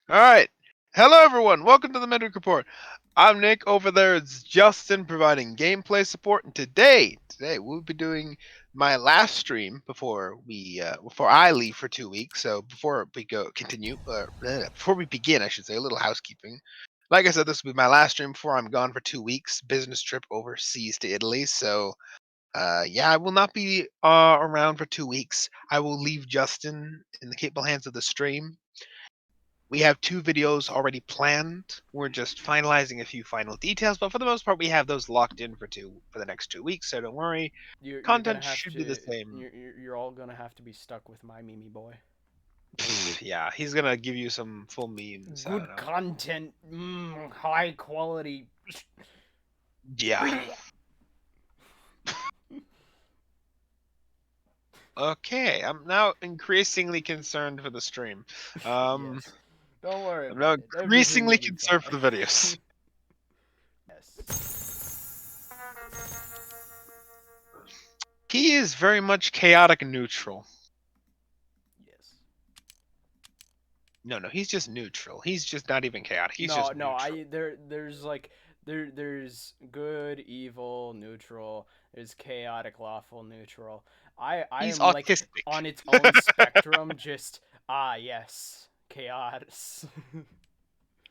All right. Hello, everyone. Welcome to the Midweek Report. I'm Nick. Over there, it's Justin providing gameplay support. And today we'll be doing my last stream before I leave for 2 weeks. So before we before we begin, I should say, a little housekeeping. Like I said, this will be my last stream before I'm gone for 2 weeks. Business trip overseas to Italy. So yeah, I will not be around for 2 weeks. I will leave Justin in the capable hands of the stream. We have 2 videos already planned. We're just finalizing a few final details, but for the most part, we have those locked in for the next 2 weeks. So don't worry, You're gonna content have should be the to. same. You're all gonna have to be stuck with my Mimi boy. Yeah, he's gonna give you some full memes. I don't Good know. content, high quality. Yeah. Okay, I'm now increasingly concerned for the stream. Yes. Don't worry I'm now about it. Everything increasingly will be concerned for fine. the videos. Yes. He is very much chaotic and neutral. Yes. No, he's just neutral. He's just not even chaotic. He's No, just no. neutral. There's good, evil, neutral. There's chaotic, lawful, neutral. I He's am like autistic. on its own spectrum. Just yes, chaos.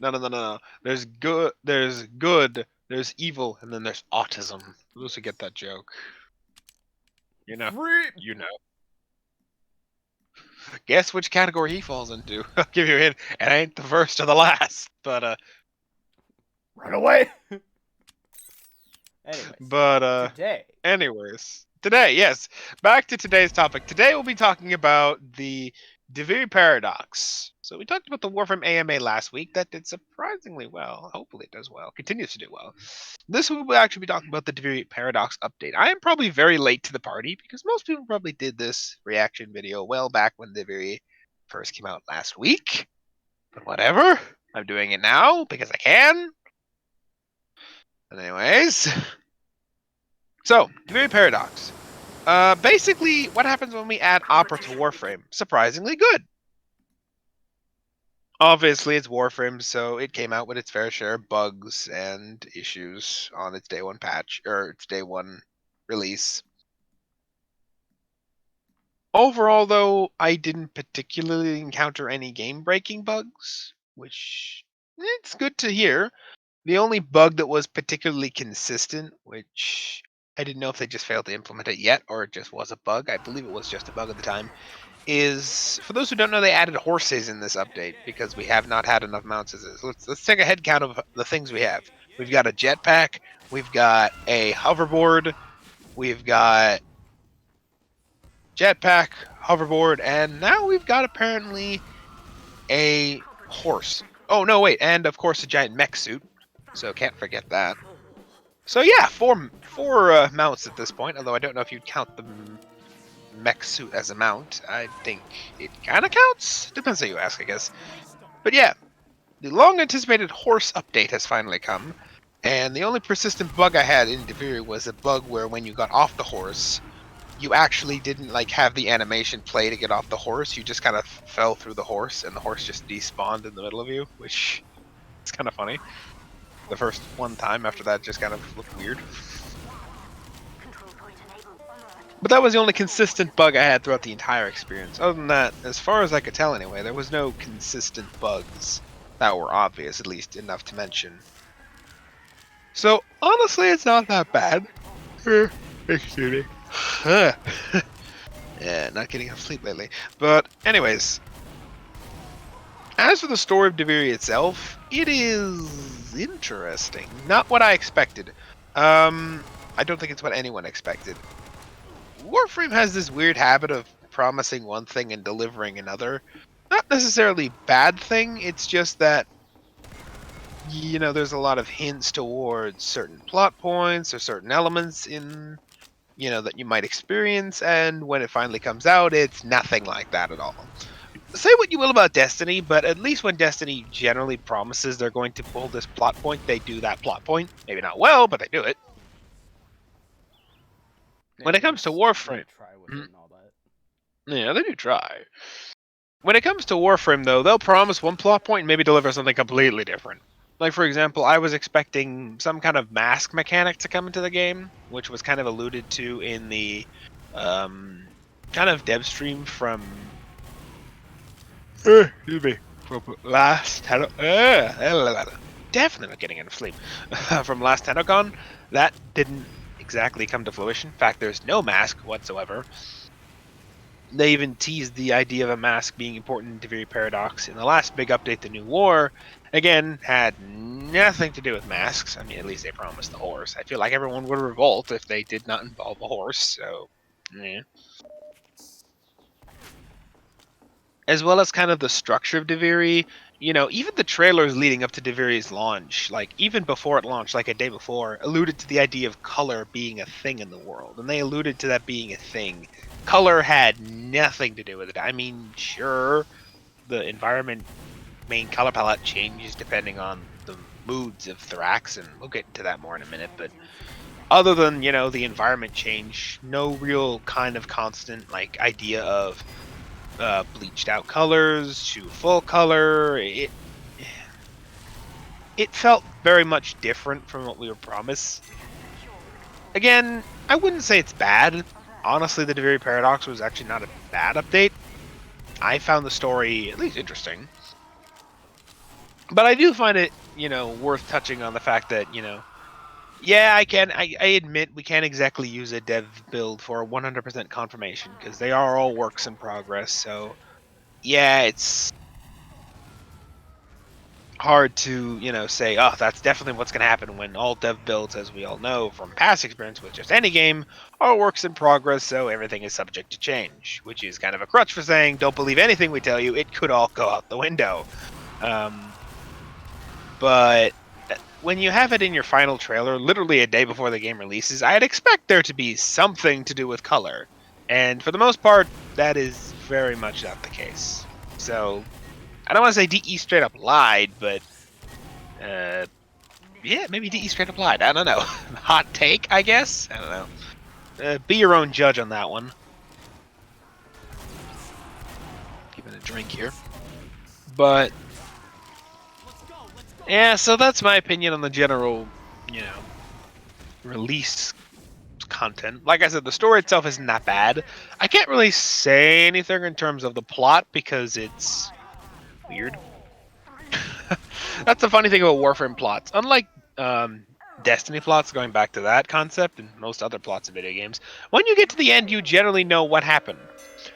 No. There's good, there's evil, and then there's autism. For those who get that joke. You know. Free. You know. Guess which category he falls into. I'll give you a hint. It ain't the first or the last. But Run away. Anyways, but today. anyways. Today, yes. Back to today's topic. Today we'll be talking about the Duviri paradox. So we talked about the Warframe AMA last week. That did surprisingly well. Hopefully it does well. Continues to do well. This week we'll actually be talking about the Duviri paradox update. I am probably very late to the party because most people probably did this reaction video well back when Duviri first came out last week. But whatever. I'm doing it now because I can. But anyways. So, Duviri paradox. Basically, what happens when we add Opera to Warframe? Surprisingly good. Obviously, it's Warframe, so it came out with its fair share of bugs and issues on its day one patch, or its day one release. Overall, though, I didn't particularly encounter any game-breaking bugs, which it's good to hear. The only bug that was particularly consistent, which I didn't know if they just failed to implement it yet or it just was a bug, I believe it was just a bug at the time, is for those who don't know, they added horses in this update because we have not had enough mounts as is. Let's take a head count of the things we have. We've got a jetpack, we've got a hoverboard, we've got jetpack, hoverboard, and now we've got apparently a horse. Oh no, wait, and of course a giant mech suit. So can't forget that. So yeah, four mounts at this point. Although I don't know if you'd count the mech suit as a mount. I think it kind of counts. Depends how you ask, I guess. But yeah, the long-anticipated horse update has finally come, and the only persistent bug I had in Duviri was a bug where when you got off the horse, you actually didn't like have the animation play to get off the horse. You just kind of fell through the horse, and the horse just despawned in the middle of you, which is kind of funny. The first one time after that just kind of looked weird. But that was the only consistent bug I had throughout the entire experience. Other than that, as far as I could tell anyway, there was no consistent bugs that were obvious, at least enough to mention. So, honestly, it's not that bad. Excuse me. Yeah, not getting enough sleep lately. But anyways, as for the story of Duviri itself, it is interesting. Not what I expected. I don't think it's what anyone expected. Warframe has this weird habit of promising one thing and delivering another. Not necessarily bad thing, it's just that there's a lot of hints towards certain plot points or certain elements in that you might experience, and when it finally comes out, it's nothing like that at all. Say what you will about Destiny, but at least when Destiny generally promises they're going to pull this plot point, they do that plot point. Maybe not well, but they do it. When it At comes to least Warframe, they try with it and all that. yeah, they do try. When it comes to Warframe, though, they'll promise one plot point and maybe deliver something completely different. Like, for example, I was expecting some kind of mask mechanic to come into the game, which was kind of alluded to in the kind of dev stream from excuse me, from last definitely not getting enough sleep from last TennoCon. That didn't exactly come to fruition. In fact, there's no mask whatsoever. They even teased the idea of a mask being important in Duviri Paradox in the last big update, the New War. Again, had nothing to do with masks. I mean, at least they promised the horse. I feel like everyone would revolt if they did not involve a horse, so, yeah. As well as kind of the structure of Duviri, even the trailers leading up to Duviri's launch, like even before it launched, like a day before, alluded to the idea of color being a thing in the world. And they alluded to that being a thing. Color had nothing to do with it. I mean, sure, the environment main color palette changes depending on the moods of Thrax, and we'll get into that more in a minute, but other than, the environment change, no real kind of constant like idea of bleached out colors to full color. It felt very much different from what we were promised. Again, I wouldn't say it's bad. Honestly, the Duviri Paradox was actually not a bad update. I found the story at least interesting. But I do find it, worth touching on the fact that, yeah, I admit we can't exactly use a dev build for 100% confirmation because they are all works in progress. So, yeah, it's hard to, say, oh, that's definitely what's going to happen when all dev builds, as we all know from past experience with just any game, are works in progress, so everything is subject to change, which is kind of a crutch for saying, don't believe anything we tell you, it could all go out the window. But when you have it in your final trailer, literally a day before the game releases, I'd expect there to be something to do with color. And for the most part, that is very much not the case. So, I don't want to say DE straight up lied, but yeah, maybe DE straight up lied. I don't know. Hot take, I guess? I don't know. Be your own judge on that one. Giving a drink here. But yeah, so that's my opinion on the general, release content. Like I said, the story itself isn't that bad. I can't really say anything in terms of the plot because it's weird. That's the funny thing about Warframe plots. Unlike Destiny plots, going back to that concept, and most other plots of video games, when you get to the end, you generally know what happened.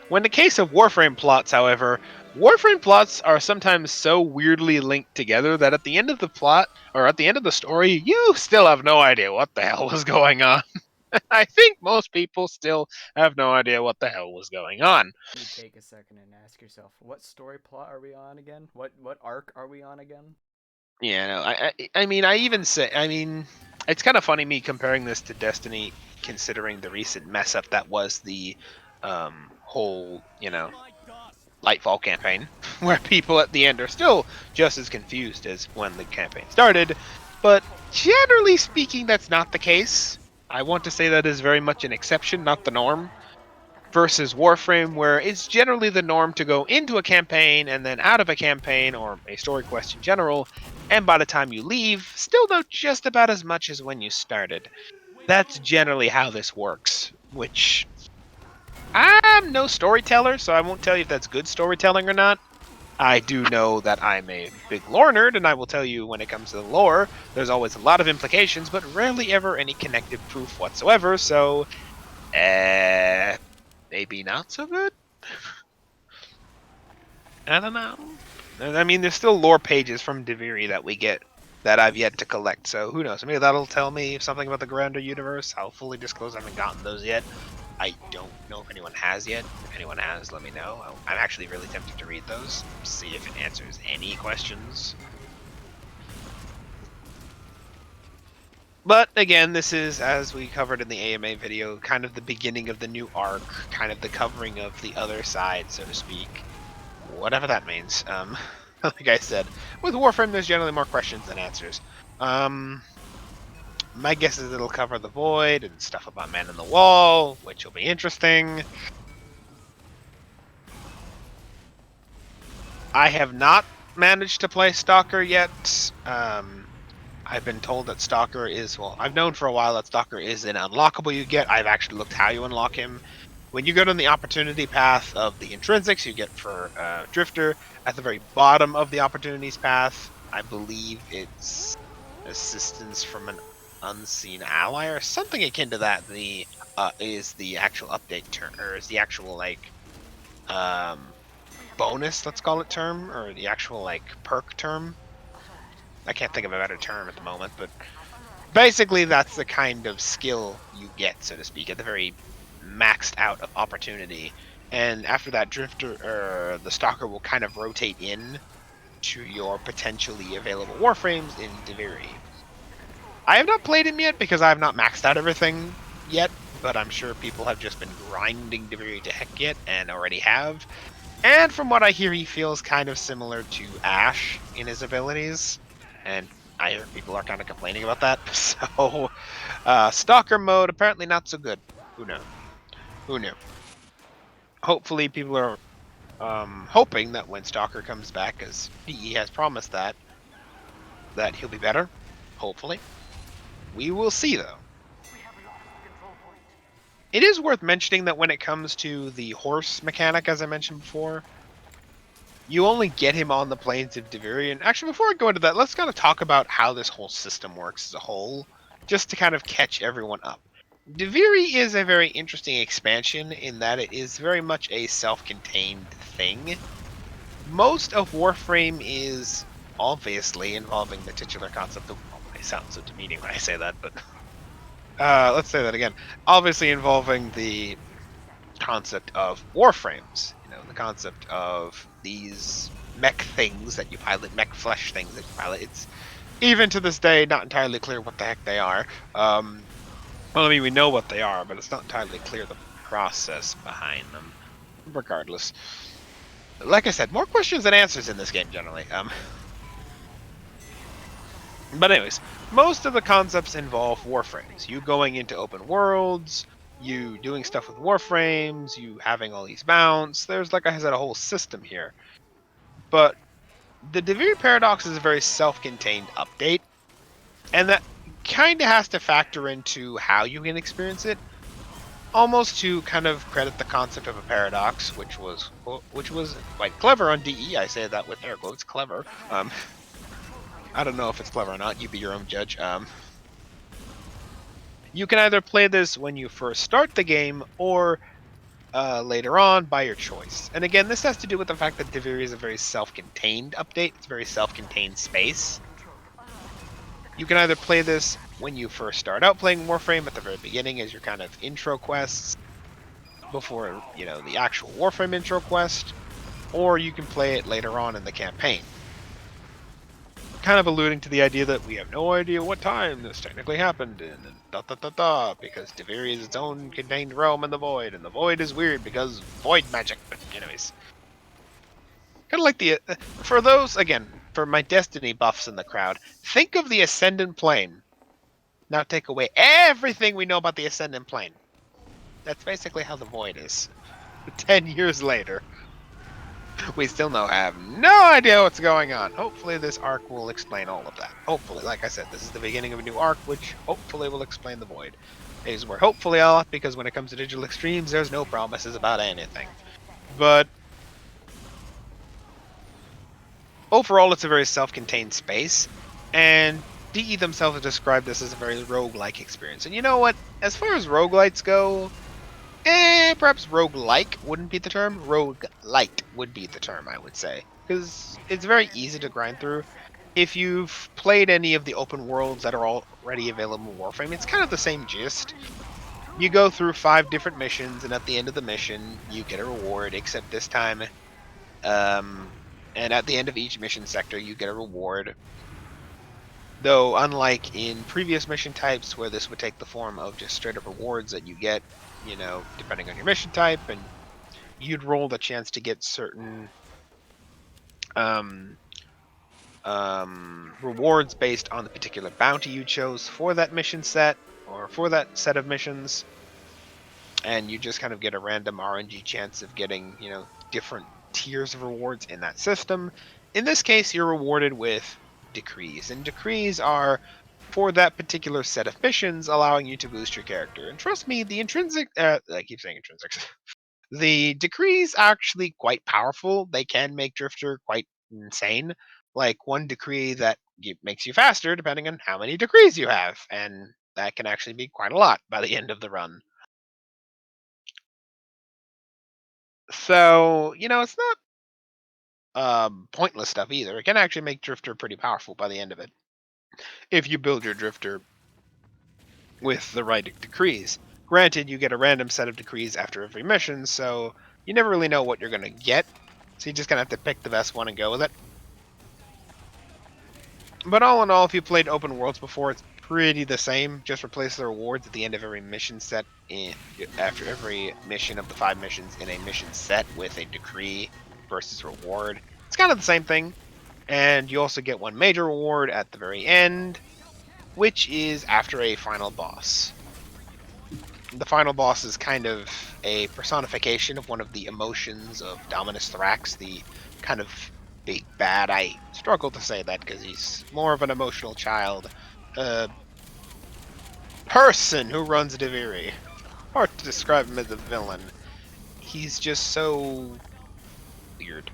When the case of Warframe plots, however, Warframe plots are sometimes so weirdly linked together that at the end of the plot, or at the end of the story, you still have no idea what the hell was going on. I think most people still have no idea what the hell was going on. You take a second and ask yourself, what story plot are we on again? What arc are we on again? Yeah, no, I mean, it's kind of funny me comparing this to Destiny, considering the recent mess up that was the whole, Lightfall campaign, where people at the end are still just as confused as when the campaign started. But generally speaking, that's not the case. I want to say that is very much an exception, not the norm. Versus Warframe, where it's generally the norm to go into a campaign and then out of a campaign or a story quest in general, and by the time you leave, still know just about as much as when you started. That's generally how this works, which I'm no storyteller, so I won't tell you if that's good storytelling or not. I do know that I'm a big lore nerd, and I will tell you when it comes to the lore, there's always a lot of implications, but rarely ever any connected proof whatsoever, so maybe not so good? I don't know. I mean, there's still lore pages from Duviri that we get that I've yet to collect, so who knows? Maybe that'll tell me something about the grander universe. I'll fully disclose I haven't gotten those yet. I don't know if anyone has yet. If anyone has, let me know. I'm actually really tempted to read those, see if it answers any questions. But again, this is, as we covered in the AMA video, kind of the beginning of the new arc, kind of the covering of the other side, so to speak. Whatever that means. Like I said, with Warframe, there's generally more questions than answers. My guess is it'll cover the Void and stuff about Man in the Wall, which will be interesting. I have not managed to play Stalker yet. I've been told that Stalker is, well, I've known for a while that Stalker is an unlockable you get. I've actually looked how you unlock him. When you go down the opportunity path of the intrinsics you get for Drifter, at the very bottom of the opportunities path, I believe it's assistance from an unseen ally or something akin to that. The is the actual update term, or is the actual like bonus, let's call it, term, or the actual like perk term. I can't think of a better term at the moment, but basically that's the kind of skill you get, so to speak, at the very maxed out of opportunity. And after that, Drifter or the Stalker will kind of rotate in to your potentially available Warframes in Duviri. I have not played him yet because I have not maxed out everything yet, but I'm sure people have just been grinding Duviri to heck yet and already have. And from what I hear, he feels kind of similar to Ash in his abilities, and I hear people are kind of complaining about that. So, Stalker mode apparently not so good. Who knew? Who knew? Hopefully, people are hoping that when Stalker comes back, as DE has promised that he'll be better. Hopefully, we will see though. It is worth mentioning that when it comes to the horse mechanic, as I mentioned before, you only get him on the plains of Duviri. And actually, before I go into that, let's kind of talk about how this whole system works as a whole, just to kind of catch everyone up. Duviri is a very interesting expansion in that it is very much a self-contained thing. Most of Warframe is obviously involving the titular concept of, oh, I sound so demeaning when I say that, but let's say that again. Obviously involving the concept of Warframes, the concept of these mech things that you pilot, mech flesh things that you pilot. It's even to this day not entirely clear what the heck they are. Well, I mean, we know what they are, but it's not entirely clear the process behind them. Regardless, like I said, more questions than answers in this game generally. But anyways, most of the concepts involve Warframes. You going into open worlds, you doing stuff with Warframes, you having all these mounts. There's, like I said, a whole system here. But the Duviri Paradox is a very self-contained update, and that kind of has to factor into how you can experience it. Almost to kind of credit the concept of a paradox, which was quite clever on DE. I say that with air quotes, clever. I don't know if it's clever or not. You be your own judge. You can either play this when you first start the game or later on by your choice. And again, this has to do with the fact that Duviri is a very self-contained update. It's a very self-contained space. You can either play this when you first start out playing Warframe at the very beginning as your kind of intro quests before, the actual Warframe intro quest, or you can play it later on in the campaign. Kind of alluding to the idea that we have no idea what time this technically happened in, and because Duviri is its own contained realm in the Void, and the Void is weird because Void magic. But anyways, kind of like the for those again for my Destiny buffs in the crowd, think of the Ascendant Plane. Now take away everything we know about the Ascendant Plane. That's basically how the Void is. 10 years later. We still have no idea what's going on. Hopefully this arc will explain all of that. Hopefully, like I said, this is the beginning of a new arc, which hopefully will explain the Void. Is where hopefully a lot, because when it comes to Digital Extremes, there's no promises about anything. But overall, it's a very self-contained space, and DE themselves have described this as a very roguelike experience. And you know what? As far as roguelites go, perhaps roguelike wouldn't be the term. Roguelite would be the term, I would say. Because it's very easy to grind through. If you've played any of the open worlds that are already available in Warframe, it's kind of the same gist. You go through 5 different missions, and at the end of the mission, you get a reward, except this time, and at the end of each mission sector, you get a reward. Though, unlike in previous mission types, where this would take the form of just straight up rewards that you get, depending on your mission type, and you'd roll the chance to get certain rewards based on the particular bounty you chose for that mission set, or for that set of missions, and you just kind of get a random RNG chance of getting, different tiers of rewards in that system. In this case, you're rewarded with decrees, and decrees are for that particular set of missions, allowing you to boost your character. And trust me, the intrinsic, I keep saying intrinsics, the decrees are actually quite powerful. They can make Drifter quite insane. Like one decree that makes you faster, depending on how many decrees you have, and that can actually be quite a lot by the end of the run. So, it's not pointless stuff either. It can actually make Drifter pretty powerful by the end of it if you build your Drifter with the right decrees. Granted, you get a random set of decrees after every mission, so you never really know what you're going to get. So you just kind of have to pick the best one and go with it. But all in all, if you played open worlds before, it's pretty the same. Just replace the rewards at the end of every mission set after every mission of the 5 missions in a mission set with a decree versus reward. It's kind of the same thing. And you also get one major reward at the very end, which is after a final boss. The final boss is kind of a personification of one of the emotions of Dominus Thrax, the kind of big bad. I struggle to say that because he's more of an emotional child. Person who runs Duviri. Hard to describe him as a villain. He's just so weird.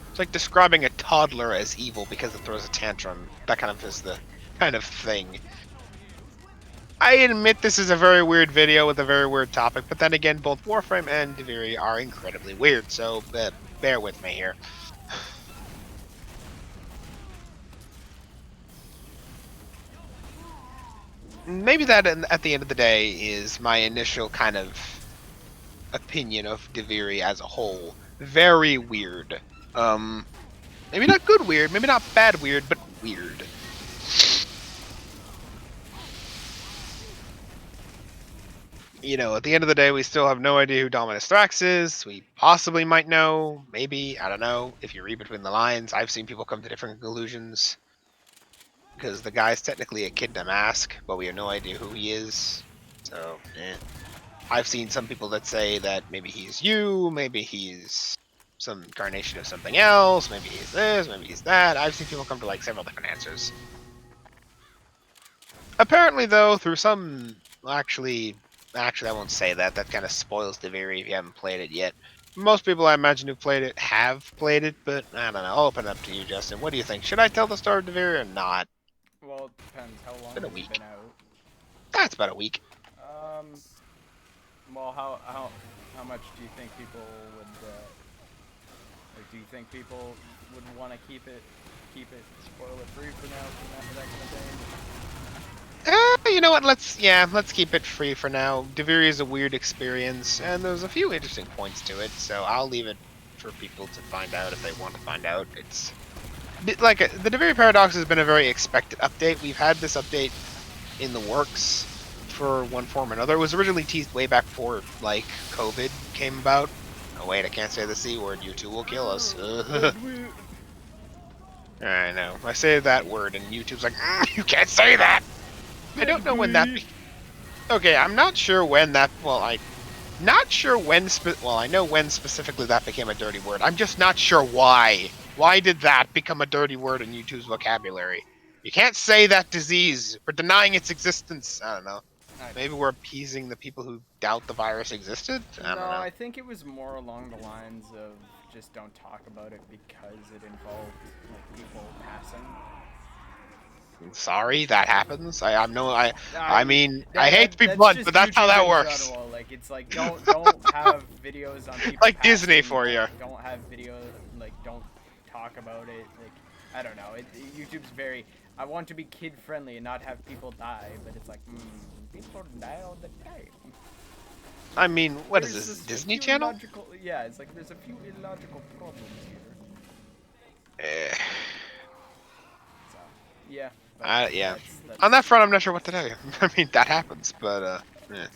It's like describing a toddler as evil because it throws a tantrum. That kind of is the kind of thing. I admit this is a very weird video with a very weird topic, but then again, both Warframe and Duviri are incredibly weird, so bear with me here. Maybe that, at the end of the day, is my initial kind of opinion of Duviri as a whole. Very weird. Maybe not good weird, maybe not bad weird, but weird. At the end of the day, we still have no idea who Dominus Thrax is. We possibly might know, maybe, I don't know. If you read between the lines, I've seen people come to different conclusions. Because the guy's technically a kid in a mask, but we have no idea who he is. So, I've seen some people that say that maybe he's you, maybe he's some incarnation of something else, maybe he's this, maybe he's that. I've seen people come to several different answers. Apparently, though, through some actually, I won't say that. That kind of spoils Duviri if you haven't played it yet. Most people I imagine who played it have played it, but I don't know. I'll open it up to you, Justin. What do you think? Should I tell the story of Duviri or not? Well, it depends. How long Been a has week. it been out? That's about a week. Well, how much do you think people would, do you think people would want to keep it spoiler free for now, for that kind of thing? You know what? Let's keep it free for now. Duviri is a weird experience, and there's a few interesting points to it, so I'll leave it for people to find out if they want to find out. It's the Duviri Paradox has been a very expected update. We've had this update in the works for one form or another. It was originally teased way back before COVID came about. Oh wait, I can't say the C word. YouTube will kill us. I know. I say that word, and YouTube's like, you can't say that. I don't know when that. Okay, I'm not sure when that. Well, not sure when. Well, I know when specifically that became a dirty word. I'm just not sure why. Why did that become a dirty word in YouTube's vocabulary? You can't say that disease. We're denying its existence. I don't know. Maybe we're appeasing the people who doubt the virus existed? I don't know. I think it was more along the lines of just don't talk about it because it involved people passing. Sorry, that happens. I mean, I hate to be blunt, but that's how that works. General. It's don't have videos on people like passing, Disney for you. Don't have video, don't talk about it. I don't know. YouTube's very. I want to be kid friendly and not have people die, but it's people die all the time. I mean, what is this, Disney Channel? Yeah, it's there's a few illogical problems here. So, yeah. Yeah. On that front, I'm not sure what to tell you. I mean, that happens, but, yeah.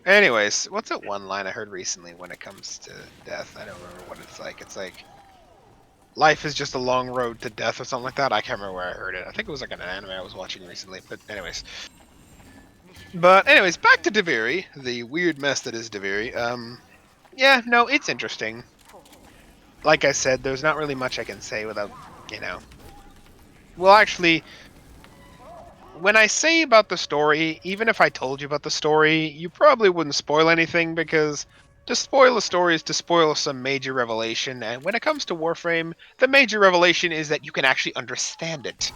Anyways, what's that one line I heard recently when it comes to death? I don't remember what it's like. It's like, life is just a long road to death or something like that. I can't remember where I heard it. I think it was an anime I was watching recently, but anyways. Back to Duviri, the weird mess that is Duviri. Yeah, no, it's interesting. Like I said, there's not really much I can say without, you know. Well, actually, when I say about the story, even if I told you about the story, you probably wouldn't spoil anything because to spoil a story is to spoil some major revelation. And when it comes to Warframe, the major revelation is that you can actually understand it.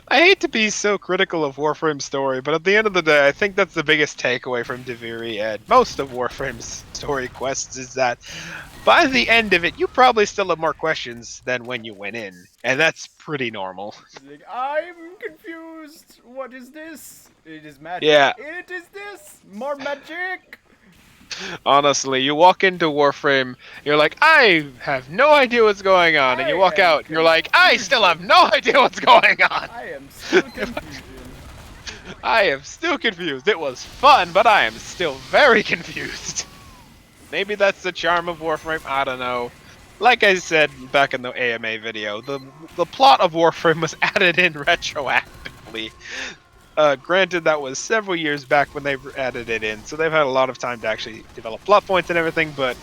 I hate to be so critical of Warframe's story, but at the end of the day, I think that's the biggest takeaway from Duviri and most of Warframe's story quests is that by the end of it, you probably still have more questions than when you went in, and that's pretty normal. Like, I'm confused. What is this? It is magic. Yeah, It is this. More magic. honestly, you walk into Warframe, you're like, I have no idea what's going on, and you I walk am out, and you're like, I still have confusion. no idea what's going on. I am still confusion. I am still confused. It was fun, but I am still very confused. Maybe that's the charm of Warframe. I don't know. Like I said back in the AMA video, the plot of Warframe was added in retroactively. Granted, that was several years back when they added it in, so they've had a lot of time to actually develop plot points and everything. But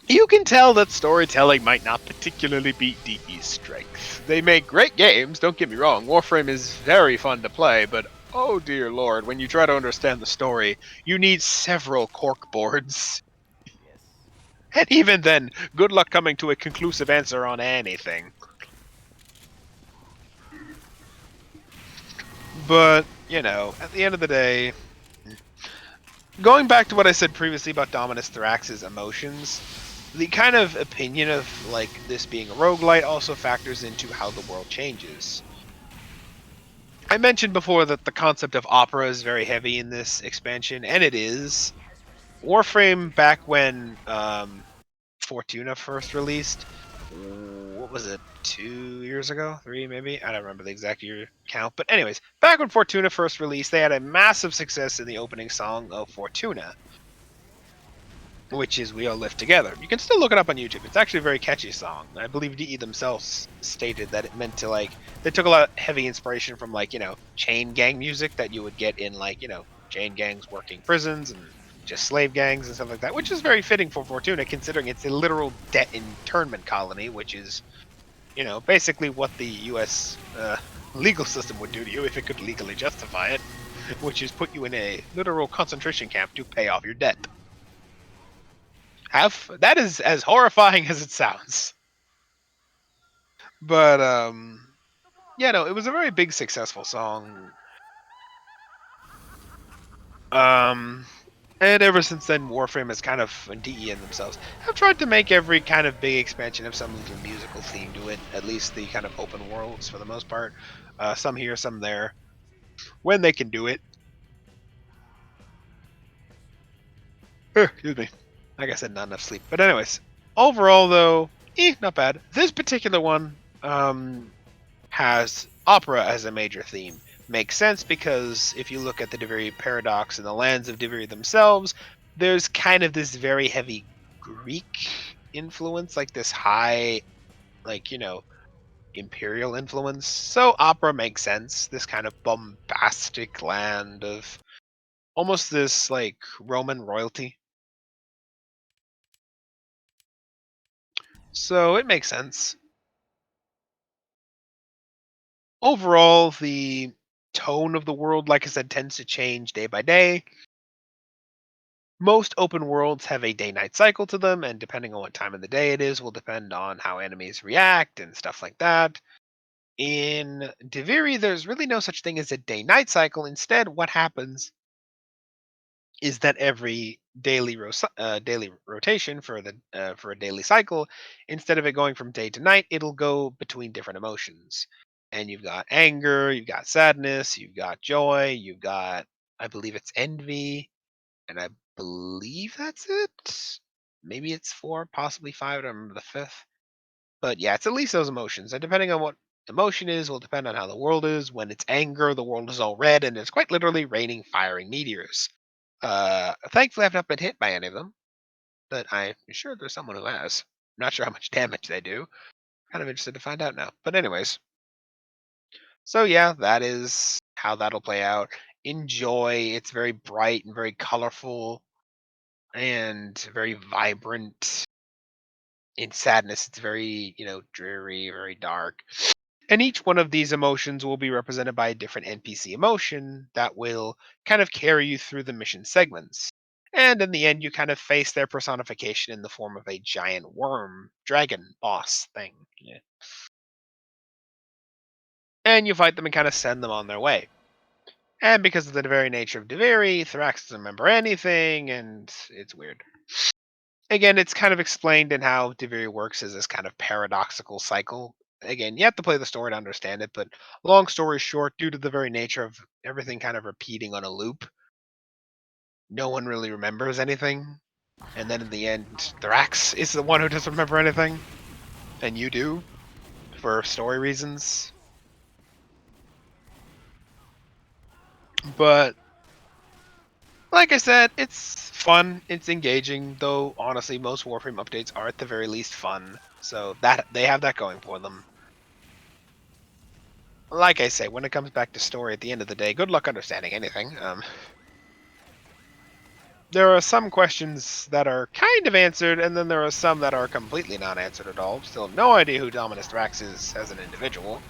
you can tell that storytelling might not particularly be DE's strength. They make great games. Don't get me wrong. Warframe is very fun to play, but oh dear lord, when you try to understand the story, you need several cork boards. Yes. And even then, good luck coming to a conclusive answer on anything. But, you know, at the end of the day, going back to what I said previously about Dominus Thrax's emotions, the kind of opinion of like this being a roguelite also factors into how the world changes. I mentioned before that the concept of opera is very heavy in this expansion, and it is. Warframe back when Fortuna first released. What was it? 2 years ago? Three, maybe? I don't remember the exact year count. But, anyways, back when Fortuna first released, they had a massive success in the opening song of Fortuna, which is We All Live Together. You can still look it up on YouTube. It's actually a very catchy song. I believe DE themselves stated that it meant to, like, they took a lot of heavy inspiration from, like, chain gang music that you would get in, like, chain gangs working prisons and just slave gangs and stuff like that, which is very fitting for Fortuna considering it's a literal debt internment colony, which is, basically what the U.S. Legal system would do to you if it could legally justify it, which is put you in a literal concentration camp to pay off your debt. That is as horrifying as it sounds. But yeah, no, it was a very big successful song. Um and ever since then Warframe has kind of, and DE in themselves, have tried to make every kind of big expansion of some little musical theme to it, at least the kind of open worlds for the most part. Some here, some there, when they can do it. Excuse me. Like I said, not enough sleep. But anyways, overall though, not bad. This particular one, has opera as a major theme. Makes sense because if you look at the Duviri paradox and the lands of Duviri themselves, there's kind of this very heavy Greek influence, like this high, like, imperial influence. So opera makes sense. This kind of bombastic land of almost this like Roman royalty. So it makes sense. Overall, the tone of the world, like I said, tends to change day by day. Most open worlds have a day night cycle to them, and depending on what time of the day it is, will depend on how enemies react and stuff like that. In Duviri, there's really no such thing as a day night cycle. Instead, what happens is that every daily rotation for a daily cycle, instead of it going from day to night, it'll go between different emotions. And you've got anger, you've got sadness, you've got joy, you've got, I believe it's envy, and I believe that's it. Maybe it's four, possibly five. I don't remember the fifth. But yeah, it's at least those emotions. And depending on what emotion is, will depend on how the world is. When it's anger, the world is all red, and it's quite literally raining firing meteors. Thankfully, I've not been hit by any of them, but I'm sure there's someone who has. I'm not sure how much damage they do. Kind of interested to find out now. But anyways, so yeah, that is how that'll play out. enjoy. It's very bright and very colorful and very vibrant. In sadness, it's very, dreary, very dark. And each one of these emotions will be represented by a different NPC emotion that will kind of carry you through the mission segments. And in the end, you kind of face their personification in the form of a giant worm, dragon boss thing. Yeah. And you fight them and kind of send them on their way. And because of the very nature of Duviri, Thrax doesn't remember anything, and it's weird. Again, it's kind of explained in how Duviri works as this kind of paradoxical cycle. Again, you have to play the story to understand it, but long story short, due to the very nature of everything kind of repeating on a loop, no one really remembers anything. And then in the end, Thrax is the one who doesn't remember anything, and you do, for story reasons. But like I said, it's fun, it's engaging, though honestly most Warframe updates are at the very least fun. So that they have that going for them. Like I say, when it comes back to story at the end of the day, good luck understanding anything. There are some questions that are kind of answered, and then there are some that are completely not answered at all. Still no idea who Dominus Thrax is as an individual.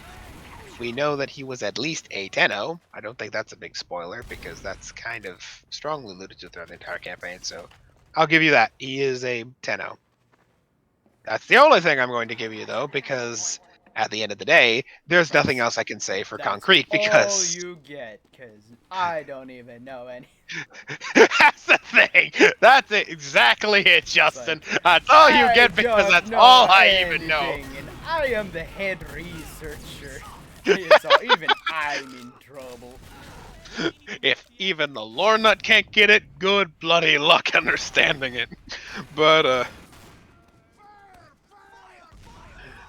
We know that he was at least a Tenno. I don't think that's a big spoiler, because that's kind of strongly alluded to throughout the entire campaign, so I'll give you that. He is a Tenno. That's the only thing I'm going to give you, though, because at the end of the day, there's nothing else I can say for That's concrete, all because you get, because I don't even know any. that's the thing. That's it. Exactly it, Justin. Like, That's all you I get, because don't that's know all I even know. anything, and I am the head researcher. So even I'm in trouble. If even the lore nut can't get it, good bloody luck understanding it. But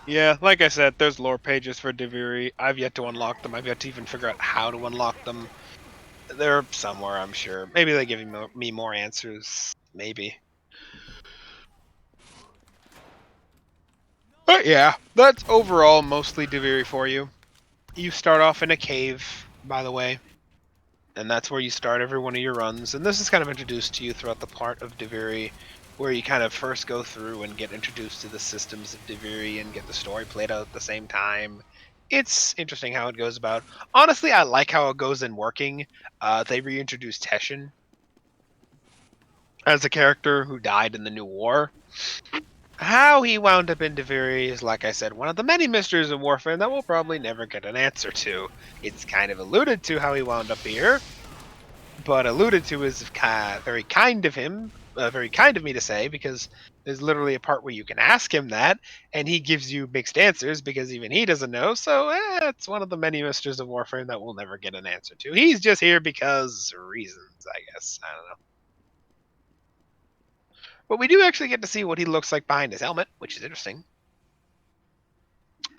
yeah, like I said, there's lore pages for Duviri. I've yet to unlock them. I've yet to even figure out how to unlock them. They're somewhere, I'm sure. Maybe they give me more answers. Maybe. But yeah, that's overall mostly Duviri for you. You start off in a cave, by the way, and that's where you start every one of your runs. And this is kind of introduced to you throughout the part of Duviri where you kind of first go through and get introduced to the systems of Duviri and get the story played out at the same time. It's interesting how it goes about. Honestly, I like how it goes in working. They reintroduced Teshin as a character who died in the New War. How he wound up in Duviri is, like I said, one of the many mysteries of Warframe that we'll probably never get an answer to. It's kind of alluded to how he wound up here, but alluded to is very kind of him, very kind of me to say, because there's literally a part where you can ask him that, and he gives you mixed answers because even he doesn't know. So it's one of the many mysteries of Warframe that we'll never get an answer to. He's just here because reasons, I guess. I don't know. But we do actually get to see what he looks like behind his helmet, which is interesting.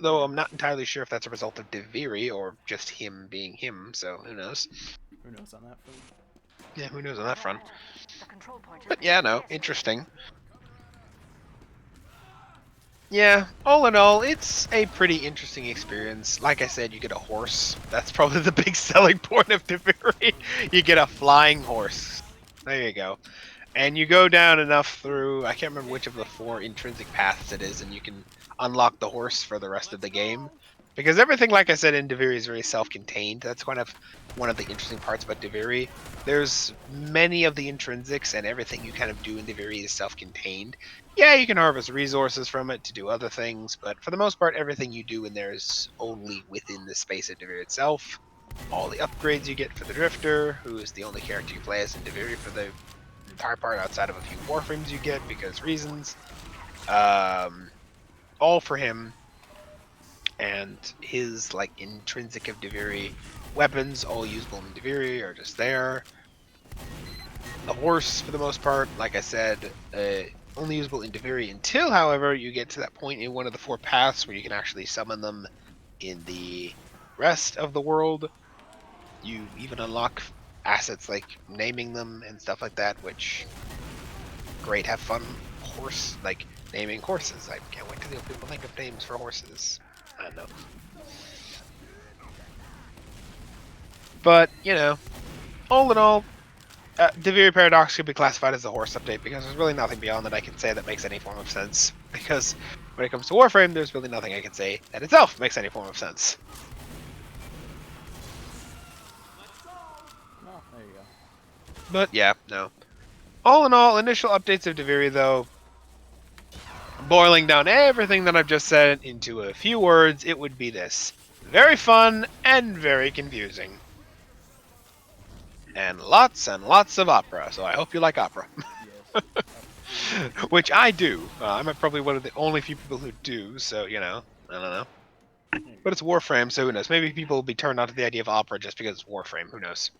Though I'm not entirely sure if that's a result of Duviri or just him being him, so who knows. Who knows on that front? Yeah, who knows on that front. But yeah, no, interesting. Yeah, all in all, it's a pretty interesting experience. Like I said, you get a horse. That's probably the big selling point of Duviri. You get a flying horse. There you go. And you go down enough through, I can't remember which of the 4 intrinsic paths it is, and you can unlock the horse for the rest of the game. Because everything, like I said, in Duviri is very self-contained. That's kind of one of the interesting parts about Duviri. There's many of the intrinsics, and everything you kind of do in Duviri is self-contained. Yeah, you can harvest resources from it to do other things, but for the most part, everything you do in there is only within the space of Duviri itself. All the upgrades you get for the Drifter, who is the only character you play as in Duviri for the entire part outside of a few Warframes you get because reasons. All for him. And his like intrinsic of Duviri weapons, all usable in Duviri, are just there. The horse, for the most part, like I said, only usable in Duviri until, however, you get to that point in one of the 4 paths where you can actually summon them in the rest of the world. You even unlock assets like naming them and stuff like that, which great, have fun. Horse, like naming horses. I can't wait to see what people think of names for horses. I don't know. But, all in all, Duviri Paradox could be classified as a horse update because there's really nothing beyond that I can say that makes any form of sense. Because when it comes to Warframe, there's really nothing I can say that itself makes any form of sense. Oh, there you go. But yeah, no. All in all, initial updates of Duviri, though, boiling down everything that I've just said into a few words, it would be this. Very fun and very confusing. And lots of opera, so I hope you like opera. Yes. Which I do. I'm probably one of the only few people who do, so, you know, I don't know. But it's Warframe, so who knows? Maybe people will be turned on to the idea of opera just because it's Warframe, who knows?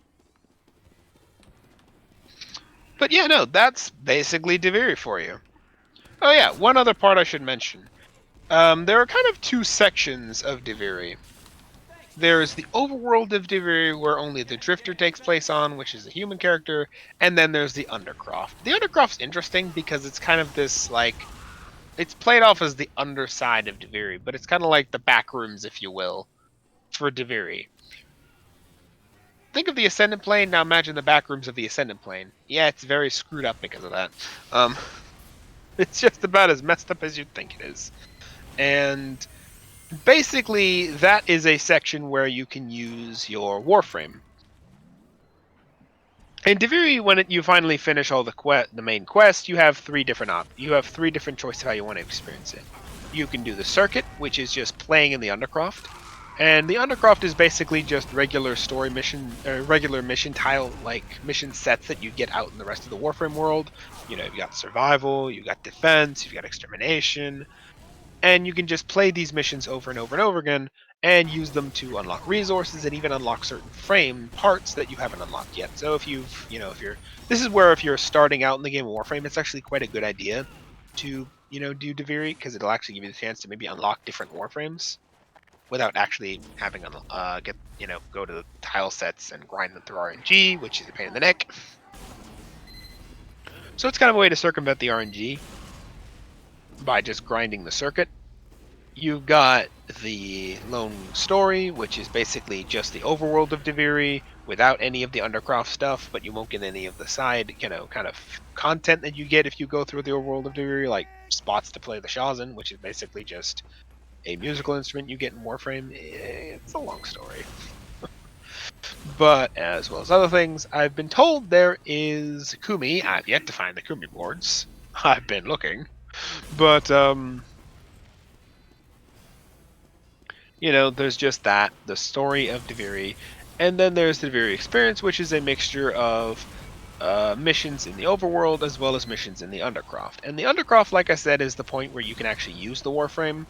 But yeah, no, that's basically Duviri for you. Oh yeah, one other part I should mention. There are kind of two sections of Duviri. There's the overworld of Duviri, where only the Drifter takes place on, which is a human character, and then there's the Undercroft. The Undercroft's interesting because it's kind of this, like, it's played off as the underside of Duviri, but it's kind of like the back rooms, if you will, for Duviri. Think of the Ascendant Plane, now imagine the back rooms of the Ascendant Plane. Yeah, it's very screwed up because of that. It's just about as messed up as you'd think it is. And basically, that is a section where you can use your Warframe. In Duviri, when you finally finish all the main quest, you have three different choices of how you want to experience it. You can do the circuit, which is just playing in the Undercroft, and the Undercroft is basically just regular story mission, regular mission tile like mission sets that you get out in the rest of the Warframe world. You know, you've got survival, you've got defense, you've got extermination, and you can just play these missions over and over and over again and use them to unlock resources and even unlock certain frame parts that you haven't unlocked yet. So if this is where if you're starting out in the game of Warframe, it's actually quite a good idea to, do Duviri, because it'll actually give you the chance to maybe unlock different Warframes without actually having go to the tile sets and grind them through RNG, which is a pain in the neck. So it's kind of a way to circumvent the RNG by just grinding the circuit. You've got the lone story, which is basically just the overworld of Duviri without any of the Undercroft stuff, but you won't get any of the side, kind of content that you get if you go through the overworld of Duviri, like spots to play the Shazan, which is basically just a musical instrument you get in Warframe. It's a long story. But as well as other things, I've been told there is Kumi. I've yet to find the Kumi boards. I've been looking. But, there's just that, the story of Duviri, and then there's the Duviri experience, which is a mixture of missions in the overworld as well as missions in the Undercroft. And the Undercroft, like I said, is the point where you can actually use the Warframe.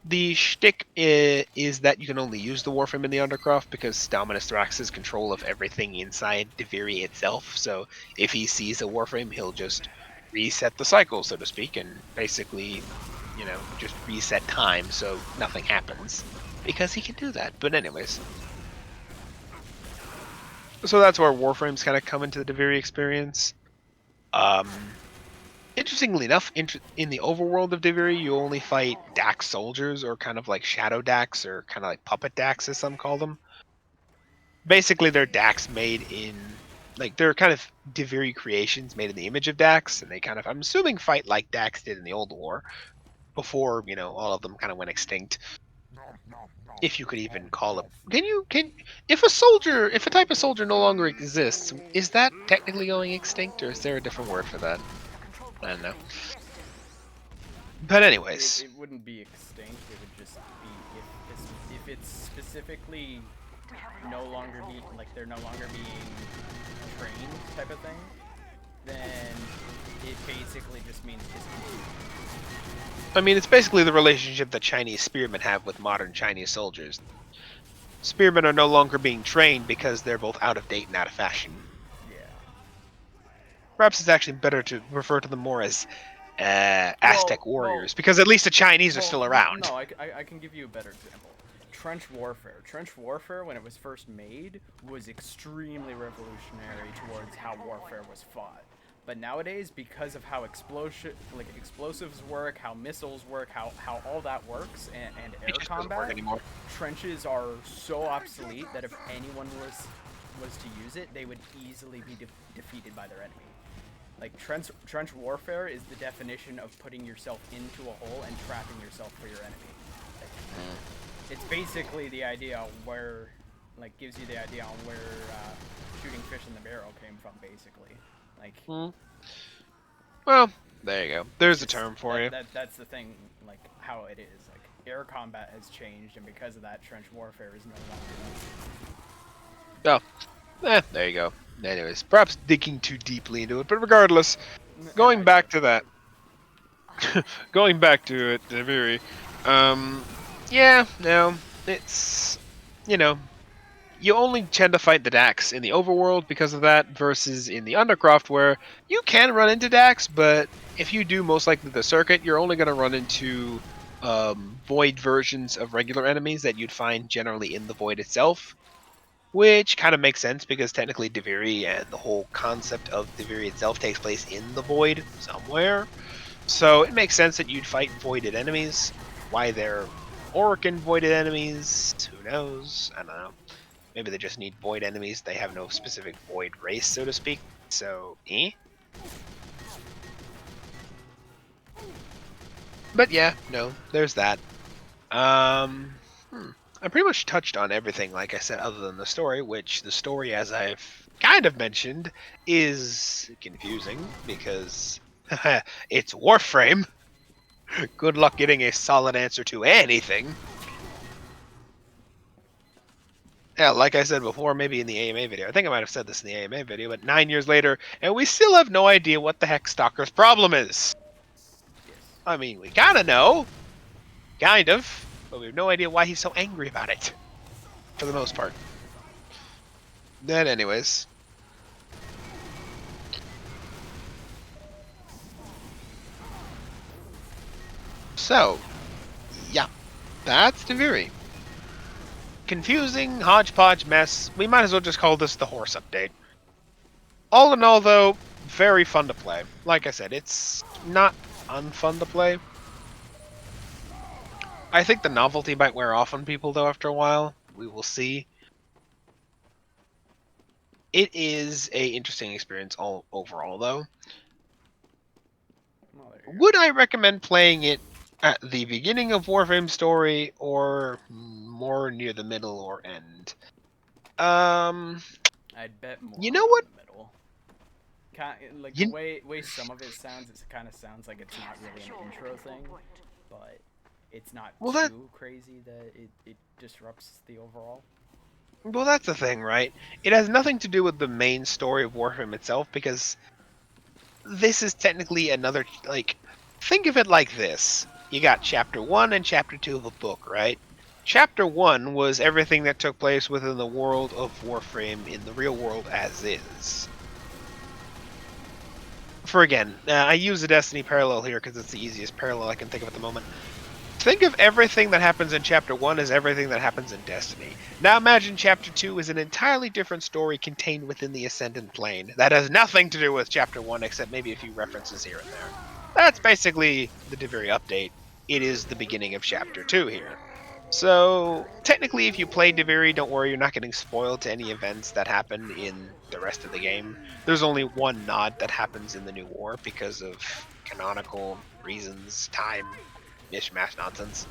The shtick is that you can only use the Warframe in the Undercroft because Dominus Thrax has control of everything inside Duviri itself. So if he sees a Warframe, he'll just reset the cycle, so to speak, and basically, just reset time so nothing happens. Because he can do that. But anyways. So that's where Warframes kind of come into the Duviri experience. Interestingly enough, in the overworld of Duviri, you only fight Dax soldiers, or kind of like Shadow Dax, or kind of like Puppet Dax, as some call them. Basically, they're Dax made in, they're kind of Duviri creations made in the image of Dax, and they kind of, I'm assuming, fight like Dax did in the old war, before, all of them kind of went extinct. If you could even call it. If a type of soldier no longer exists, is that technically going extinct, or is there a different word for that? I don't know. But anyways. It wouldn't be extinct. It would just be if it's specifically no longer they're no longer being trained type of thing, then it basically just means discontinued. I mean, it's basically the relationship that Chinese spearmen have with modern Chinese soldiers. Spearmen are no longer being trained because they're both out of date and out of fashion. Yeah. Perhaps it's actually better to refer to them more as Aztec warriors, because at least the Chinese are still around. No, I can give you a better example. Trench warfare. Trench warfare, when it was first made, was extremely revolutionary towards how warfare was fought. But nowadays, because of how explosives work, how missiles work, how all that works, and air combat, trenches are so obsolete that if anyone was to use it, they would easily be defeated by their enemy. Like, trench warfare is the definition of putting yourself into a hole and trapping yourself for your enemy. Like, it's basically the idea where, like, gives you the idea on where shooting fish in the barrel came from, basically. Like, well, there you go. There's a term for you. That's the thing, like, how it is. Like, air combat has changed, and because of that, trench warfare is no longer used. Oh, there you go. Anyways, perhaps digging too deeply into it, but regardless, going back to that. Going back to it, Duviri. Yeah, no, it's, you know, you only tend to fight the Dax in the overworld because of that, versus in the Undercroft where you can run into Dax, but if you do most likely the circuit, you're only going to run into void versions of regular enemies that you'd find generally in the void itself, which kind of makes sense because technically Duviri and the whole concept of Duviri itself takes place in the void somewhere. So it makes sense that you'd fight voided enemies. Why they're Orc voided enemies, who knows? I don't know. Maybe they just need void enemies. They have no specific void race, so to speak. So, But yeah, no, there's that. I pretty much touched on everything, like I said, other than the story, which the story, as I've kind of mentioned, is confusing because it's Warframe. Good luck getting a solid answer to anything. Yeah, like I said before, maybe in the AMA video. I think I might have said this in the AMA video, but 9 years later, and we still have no idea what the heck Stalker's problem is. I mean, we kind of know. Kind of. But we have no idea why he's so angry about it. For the most part. Then anyways. So, yeah. That's Duviri. Confusing, hodgepodge mess. We might as well just call this the horse update. All in all, though, very fun to play. Like I said, it's not unfun to play. I think the novelty might wear off on people, though, after a while. We will see. It is a interesting experience all overall, though. Would I recommend playing it at the beginning of Warframe story or more near the middle or end? I'd bet more. You know what? In the middle. Like the way some of it sounds, it kind of sounds like it's not really an intro thing, but it's not too crazy that it disrupts the overall. Well, that's the thing, right? It has nothing to do with the main story of Warframe itself, because this is technically another, like, think of it like this. You got Chapter 1 and Chapter 2 of a book, right? Chapter 1 was everything that took place within the world of Warframe in the real world as is. For again, I use the Destiny parallel here because it's the easiest parallel I can think of at the moment. Think of everything that happens in Chapter 1 as everything that happens in Destiny. Now imagine Chapter 2 is an entirely different story contained within the Ascendant Plane that has nothing to do with Chapter 1 except maybe a few references here and there. That's basically the Duviri update. It is the beginning of Chapter 2 here. So, technically if you play Duviri, don't worry, you're not getting spoiled to any events that happen in the rest of the game. There's only one nod that happens in the new war because of canonical reasons, time, mishmash nonsense.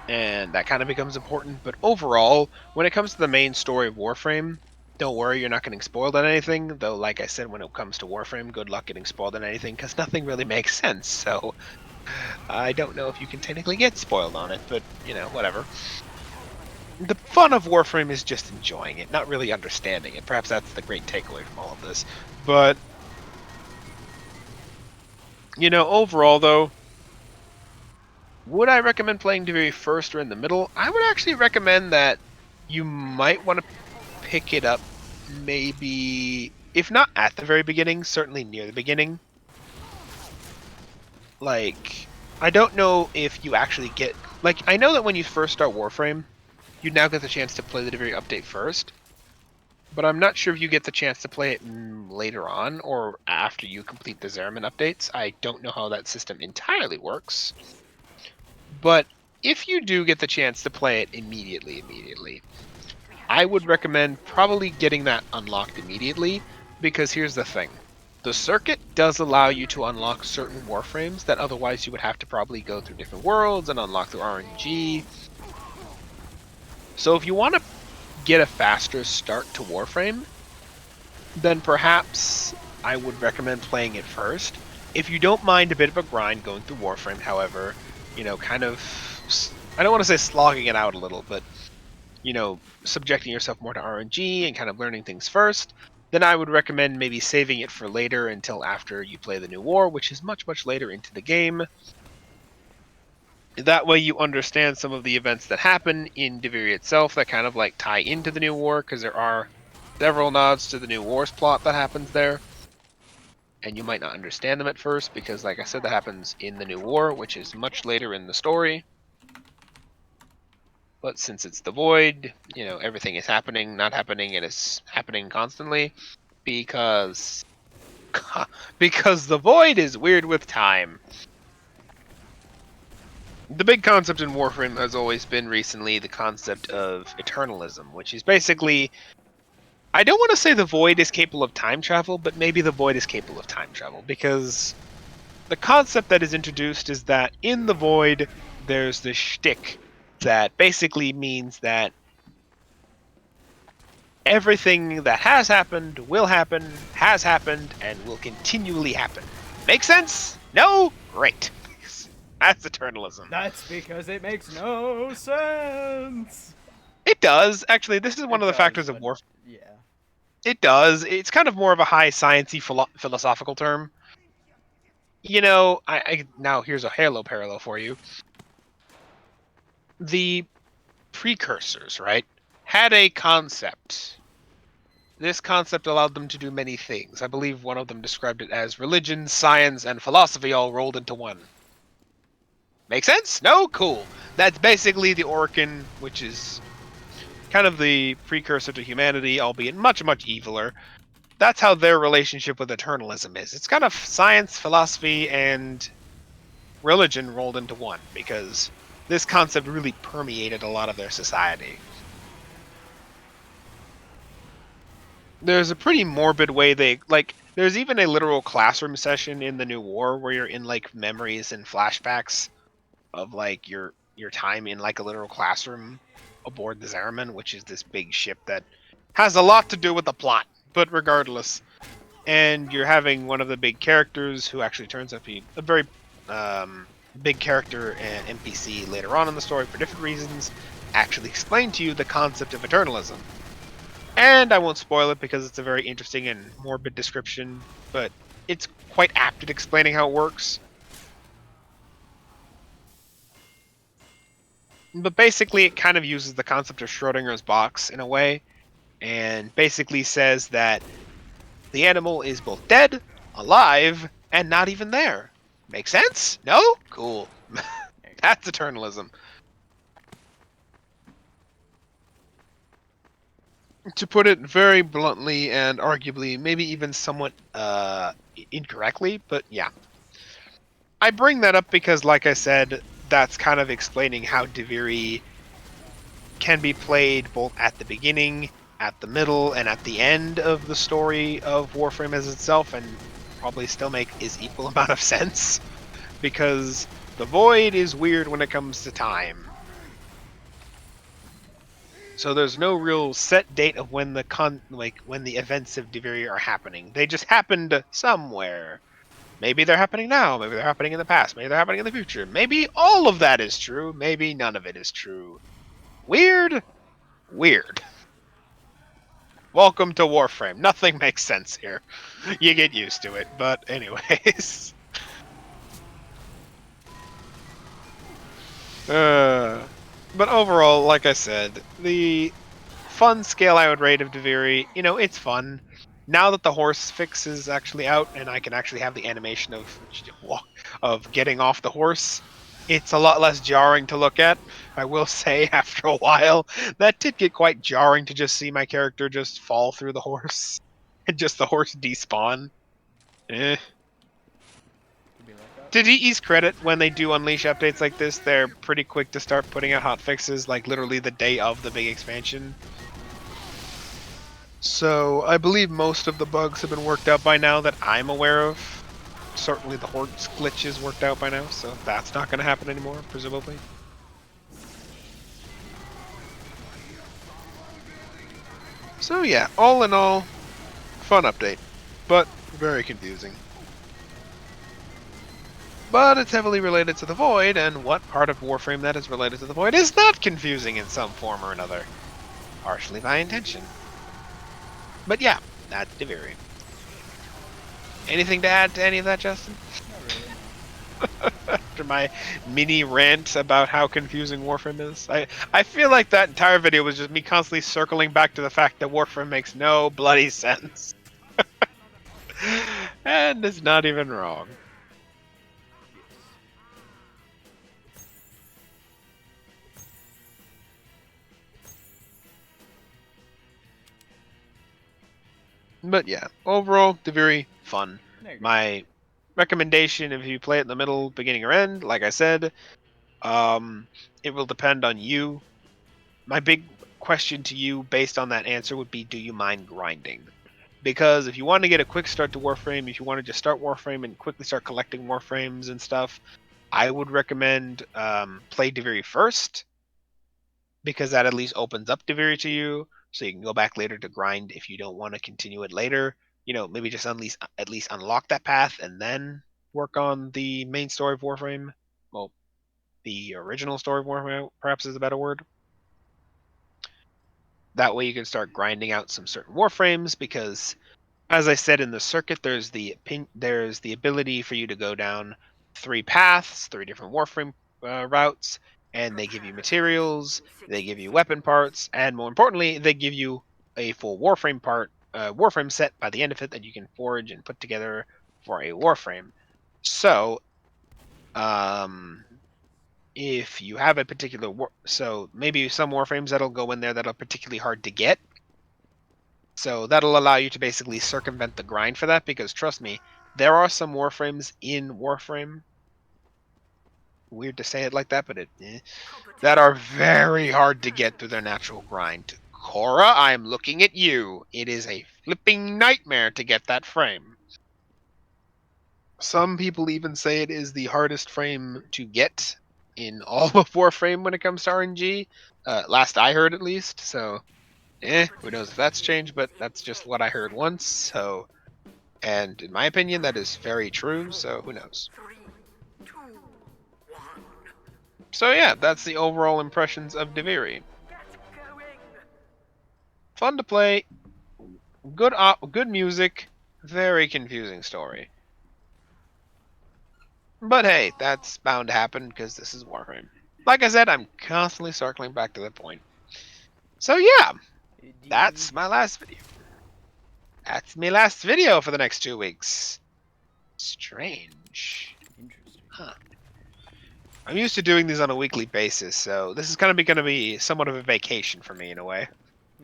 And that kind of becomes important, but overall, when it comes to the main story of Warframe, don't worry, you're not getting spoiled on anything, though like I said, when it comes to Warframe, good luck getting spoiled on anything, because nothing really makes sense, so I don't know if you can technically get spoiled on it, but, you know, whatever. The fun of Warframe is just enjoying it, not really understanding it. Perhaps that's the great takeaway from all of this. But, you know, overall, though, would I recommend playing Duviri first or in the middle? I would actually recommend that you might want to pick it up maybe, if not at the very beginning, certainly near the beginning. Like, I don't know if you actually get... Like, I know that when you first start Warframe, you now get the chance to play the Duviri update first. But I'm not sure if you get the chance to play it later on or after you complete the Zeraman updates. I don't know how that system entirely works. But if you do get the chance to play it immediately, I would recommend probably getting that unlocked immediately, because here's the thing. The circuit does allow you to unlock certain Warframes that otherwise you would have to probably go through different worlds and unlock through RNG. So if you want to get a faster start to Warframe, then perhaps I would recommend playing it first. If you don't mind a bit of a grind going through Warframe, however, kind of, I don't want to say slogging it out a little, but, subjecting yourself more to RNG and kind of learning things first, then I would recommend maybe saving it for later until after you play the new war, which is much, much later into the game. That way you understand some of the events that happen in Duviri itself that kind of like tie into the new war, because there are several nods to the new war's plot that happens there. And you might not understand them at first, because like I said, that happens in the new war, which is much later in the story. But since it's the Void, everything is happening, not happening, and it's happening constantly, because the Void is weird with time. The big concept in Warframe has always been recently the concept of eternalism, which is basically, I don't want to say the Void is capable of time travel, but maybe the Void is capable of time travel, because the concept that is introduced is that in the Void, there's this shtick that basically means that everything that has happened, has happened, and will continually happen. Make sense? No? Great. That's eternalism. That's because it makes no sense. It does. Actually, this is one of the factors of Warframe. Yeah. It does. It's kind of more of a high sciencey philosophical term. Now here's a Halo parallel for you. The precursors, right, had a concept. This concept allowed them to do many things. I believe one of them described it as religion, science, and philosophy all rolled into one. Make sense? No? Cool. That's basically the Orkin, which is kind of the precursor to humanity, albeit much, much eviler. That's how their relationship with eternalism is. It's kind of science, philosophy, and religion rolled into one, because this concept really permeated a lot of their society. There's a pretty morbid way there's even a literal classroom session in the new war where you're in memories and flashbacks of your time in a literal classroom aboard the Zariman, which is this big ship that has a lot to do with the plot, but regardless. And you're having one of the big characters who actually turns out to be a very big character and NPC later on in the story for different reasons, actually explain to you the concept of eternalism. And I won't spoil it because it's a very interesting and morbid description, but it's quite apt at explaining how it works. But basically, it kind of uses the concept of Schrodinger's box in a way, and basically says that the animal is both dead, alive, and not even there. Make sense? No? Cool. That's eternalism. To put it very bluntly and arguably maybe even somewhat incorrectly, but yeah. I bring that up because, like I said, that's kind of explaining how Duviri can be played both at the beginning, at the middle, and at the end of the story of Warframe as itself, and probably still make his equal amount of sense, because the Void is weird when it comes to time. So there's no real set date of when when the events of Duviri are happening. They just happened somewhere. Maybe they're happening now, maybe they're happening in the past, maybe they're happening in the future. Maybe all of that is true, maybe none of it is true. Weird? Weird. Welcome to Warframe. Nothing makes sense here. You get used to it, but anyways. But overall, like I said, the fun scale I would rate of Duviri, it's fun. Now that the horse fix is actually out and I can actually have the animation of getting off the horse, it's a lot less jarring to look at. I will say, after a while, that did get quite jarring to just see my character just fall through the horse and just the horse despawn. Eh. Could be like that. To DE's credit, when they do unleash updates like this, they're pretty quick to start putting out hotfixes, like literally the day of the big expansion. So I believe most of the bugs have been worked out by now that I'm aware of. Certainly the Horde's glitch is worked out by now, so that's not going to happen anymore, presumably. So yeah, all in all, fun update, but very confusing. But it's heavily related to the Void, and what part of Warframe that is related to the Void is not confusing in some form or another. Partially by intention. But yeah, that's Duviri. Anything to add to any of that, Justin? Not really. After my mini rant about how confusing Warframe is, I feel like that entire video was just me constantly circling back to the fact that Warframe makes no bloody sense. And it's not even wrong. But yeah, overall, Duviri, fun. My recommendation, if you play it in the middle, beginning, or end, like I said, it will depend on you. My big question to you based on that answer would be, do you mind grinding? Because if you want to get a quick start to Warframe, if you want to just start Warframe and quickly start collecting Warframes and stuff, I would recommend play Duviri first, because that at least opens up Duviri to you, so you can go back later to grind if you don't want to continue it later. You know, maybe just at least unlock that path and then work on the main story of Warframe. Well, the original story of Warframe perhaps is a better word. That way you can start grinding out some certain Warframes, because as I said in the circuit, there's the ability for you to go down 3 paths, 3 different Warframe routes, and they give you materials, they give you weapon parts, and more importantly, they give you a full Warframe set by the end of it that you can forge and put together for a Warframe. So, if you have a particular so maybe some Warframes that'll go in there that are particularly hard to get. So that'll allow you to basically circumvent the grind for that, because trust me, there are some Warframes in Warframe. Weird to say it like that, but that are very hard to get through their natural grind. Cora, I'm looking at you. It is a flipping nightmare to get that frame. Some people even say it is the hardest frame to get in all of Warframe when it comes to RNG. Last I heard, at least. So, who knows if that's changed, but that's just what I heard once. So, and in my opinion, that is very true. So, who knows? So yeah, that's the overall impressions of Duviri. Fun to play, good music, very confusing story. But hey, that's bound to happen because this is Warframe. Like I said, I'm constantly circling back to that point. So yeah, that's my last video. That's my last video for the next 2 weeks. Strange. Interesting. Huh. I'm used to doing these on a weekly basis, so this is going to be somewhat of a vacation for me in a way.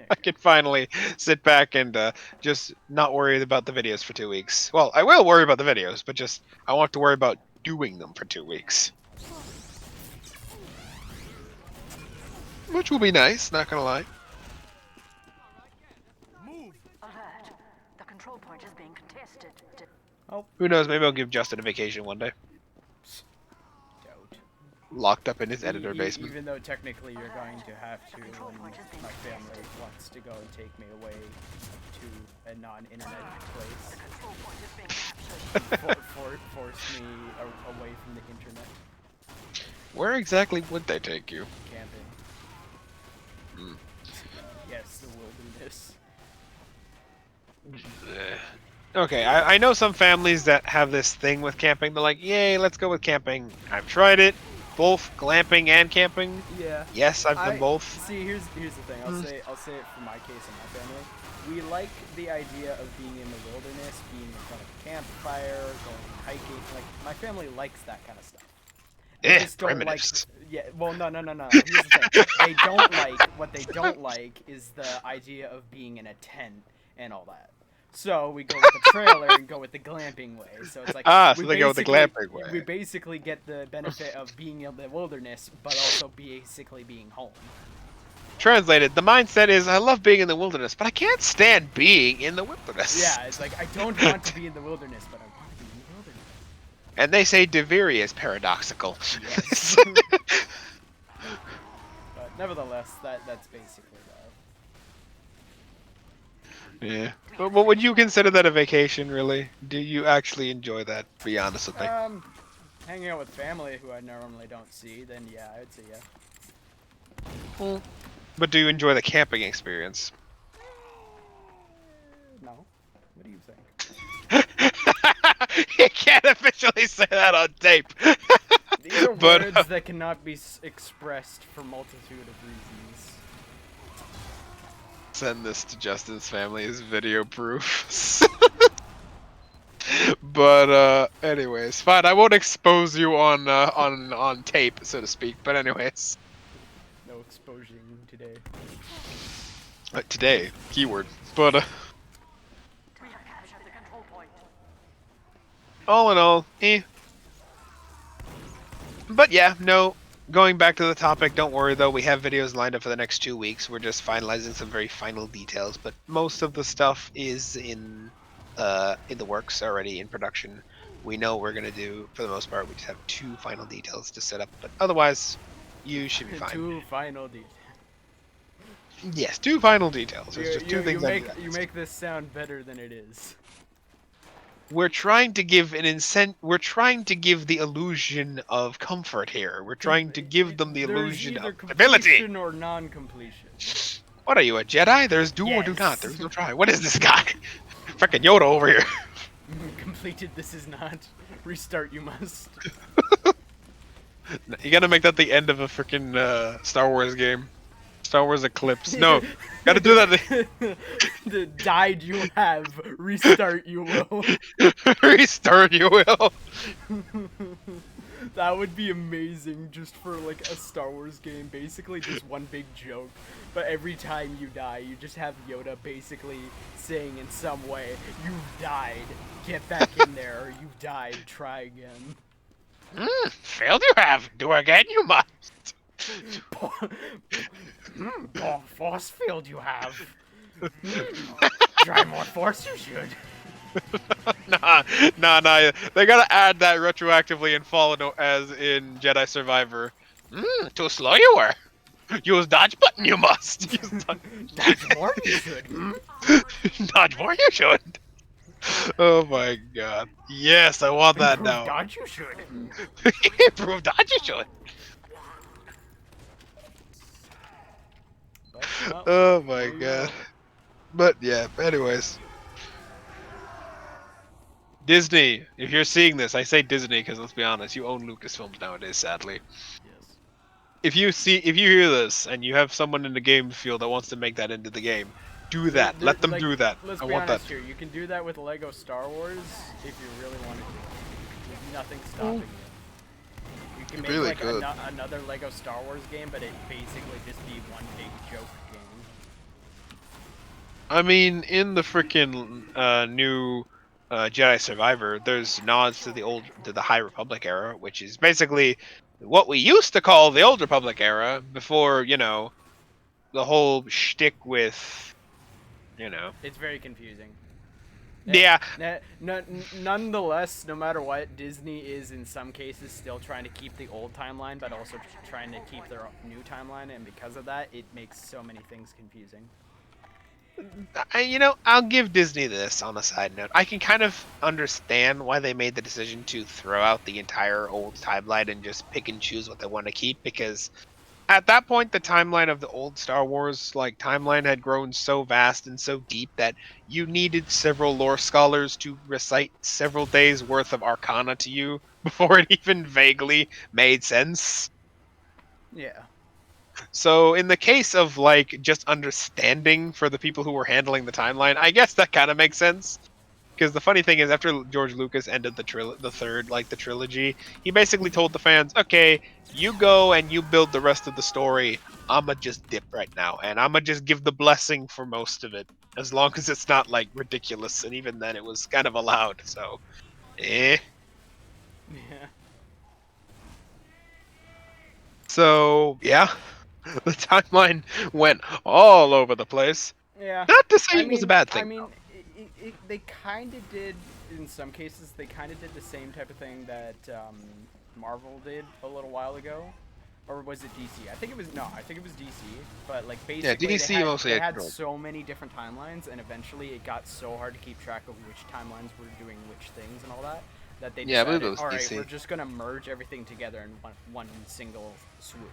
I can finally sit back and just not worry about the videos for 2 weeks. Well, I will worry about the videos, but just I want to worry about doing them for 2 weeks. Which will be nice, not gonna lie. Alert. The control point is being contested. Oh. Who knows, maybe I'll give Justin a vacation one day. Doubt. Locked up in his editor basement. Even though technically you're going to have to when my family wants to go and take me away to a non-internet place. Force me away from the internet. Where exactly would they take you? Camping. Yes, the wilderness. Okay, I know some families that have this thing with camping. They're like, yay, let's go with camping. I've tried it. Both glamping and camping. Yeah. Yes, I've done both. See, here's the thing. I'll say it for my case and my family. We like the idea of being in the wilderness, being in front of a campfire, going hiking. Like, my family likes that kind of stuff. They just don't primitives. like. Yeah. Well, no. Here's the thing. They don't like. What they don't like is the idea of being in a tent and all that. So we go with the trailer and go with the glamping way. So it's like So we they go with the basically- glamping way. We basically get the benefit of being in the wilderness, but also basically being home. Translated, the mindset is, I love being in the wilderness, but I can't stand being in the wilderness. Yeah, it's like I don't want to be in the wilderness, but I want to be in the wilderness. And they say Duviri is paradoxical. Yes. But nevertheless, that's basically that. Yeah. But would you consider that a vacation, really? Do you actually enjoy that? Be honest with me. Hanging out with family who I normally don't see, then yeah, I'd say yeah. But do you enjoy the camping experience? No. What do you think? You can't officially say that on tape. These are But, words that cannot be expressed for multitude of reasons. Send this to Justin's family as video proof. But anyways, fine. I won't expose you on tape, so to speak. But anyways, No exposing today. today keyword. But We have captured the control point. all in all, But yeah, no. Going back to the topic, don't worry though. We have videos lined up for the next 2 weeks. We're just finalizing some very final details, but most of the stuff is in the works already, in production. We know what we're gonna do for the most part. We just have 2 final details to set up, but otherwise, you should be fine. 2 final details. Yes, 2 final details. There's just 2 things. You make this sound better than it is. We're trying to give We're trying to give the illusion of comfort here. We're trying to give them the illusion There's either of stability. completion or non-completion. What are you, a Jedi? There's do or do not. Yes. There's no try. What is this guy? Frickin' Yoda over here. Completed. This is not. Restart. You must. You gotta make that the end of a frickin' Star Wars game. Star Wars Eclipse. No, gotta do that. The died you have. Restart. You will. Restart, you will. That would be amazing, just for like a Star Wars game. Basically, just one big joke. But every time you die, you just have Yoda basically saying in some way, "You've died. Get back in there. Or you've died. Try again." Failed you have. Do again you must. Force field you have. Try more force you should. Nah. They gotta add that retroactively in Fallen as in Jedi Survivor. Too slow you were. Use dodge button you must. Use Dodge more you should. dodge more you should. Oh my god. Yes, I want that now. Dodge you should. Improve dodge you should. But, well, Oh my there you god. go. But yeah, anyways. Disney, if you're seeing this, I say Disney because let's be honest, you own Lucasfilms nowadays, sadly. Yes. If you hear this and you have someone in the game field that wants to make that into the game, do that. Let them Like, do that. Let's I be want honest that. here. You can do that with Lego Star Wars if you really wanted to. There's nothing stopping you. You can make Really like could. another Lego Star Wars game, but it basically just be one big joke game. I mean, in the freaking new Jedi Survivor, there's nods to the High Republic era, which is basically what we used to call the Old Republic era before, the whole shtick with, It's very confusing. Yeah. Nonetheless, no matter what, Disney is in some cases still trying to keep the old timeline, but also trying to keep their new timeline, and because of that, it makes so many things confusing. I'll give Disney this on a side note. I can kind of understand why they made the decision to throw out the entire old timeline and just pick and choose what they want to keep, because at that point, the timeline of the old Star Wars timeline had grown so vast and so deep that you needed several lore scholars to recite several days worth of arcana to you before it even vaguely made sense. Yeah. So in the case of just understanding for the people who were handling the timeline, I guess that kind of makes sense. Because the funny thing is, after George Lucas ended the trilogy, he basically told the fans, "Okay, you go and you build the rest of the story. I'ma just dip right now, and I'ma just give the blessing for most of it, as long as it's not like ridiculous. And even then, it was kind of allowed. So, eh. Yeah. So yeah, the timeline went all over the place. Yeah. Not to say it was a bad thing. They kind of did, in some cases, they kind of did the same type of thing that Marvel did a little while ago. Or was it DC? I think it was DC. But like Yeah, basically, DC mostly they had controlled. so many different timelines, and eventually it got so hard to keep track of which timelines were doing which things and all that. That they Yeah, I believe decided, it was all right, DC. we're just gonna merge everything together in one single swoop.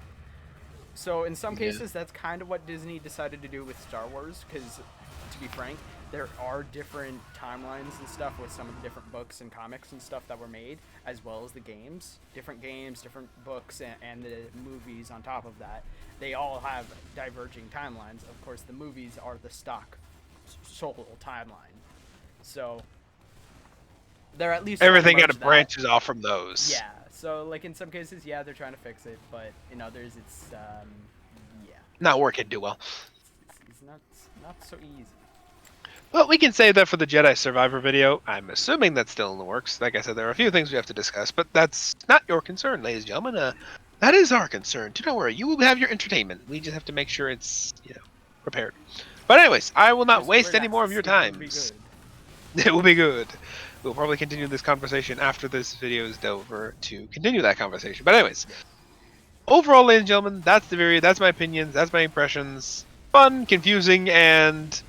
So in some cases, that's kind of what Disney decided to do with Star Wars, because to be frank, there are different timelines and stuff with some of the different books and comics and stuff that were made, as well as the games. Different games, different books, and the movies on top of that. They all have diverging timelines. Of course, the movies are the stock sole timeline. So they're at least Everything kind kind of branches off from those. Yeah. So like in some cases, yeah, they're trying to fix it, but in others, it's yeah, Not working too well. it's not so easy. Well, we can say that for the Jedi Survivor video. I'm assuming that's still in the works. Like I said, there are a few things we have to discuss, but that's not your concern, ladies and gentlemen. That is our concern. Do not worry. You will have your entertainment. We just have to make sure it's, prepared. But anyways, I will not Just waste any relax, more of your it will time. be good. It will be good. We'll probably continue this conversation after this video is over to continue that conversation. But anyways, overall, ladies and gentlemen, that's the video. That's my opinions. That's my impressions. Fun, confusing, and